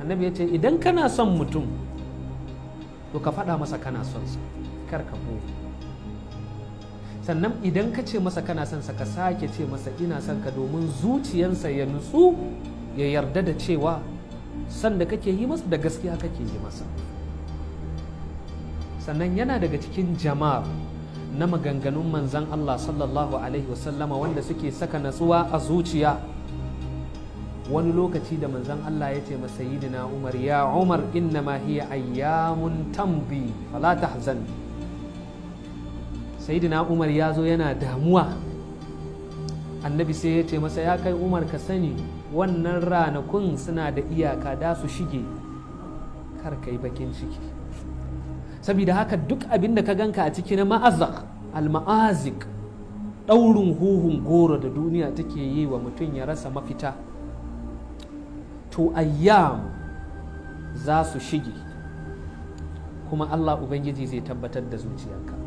annabi ya ce idan kana son mutum to ka faɗa masa kana son sa, kar ka boye. Sannan idan ka ce masa kana son sa, ka sake ce masa ina son ka, domin zuciyansa ya nutsu ya yarda da cewa san da kake yi masa da gaskiya kake yi masa. Sannan yana daga cikin jama'a na maganganun manzan Allah sallallahu alaihi wasallama wanda suke saka natsuwa a zuciya. Wani lokaci da manzan Allah ya ce masa sayyidina Umar, ya Umar innama hiya ayyamun tambi fala tahzan. Sayyidina Umar ya zo yana damuwa, annabi sai ya ce masa ya kai Umar ka sani wannan ranakun suna da iyaka da su shige, kar ka yi bakin ciki. Saboda haka duk abin da ka ganka a ciki na ma'azak al-ma'azik, ɗaurin huhun goro da duniya take yi wa mutum ya rasa mafita, to ayyam za su shige kuma Allah Ubangiji zai tabbatar da zuciyarka.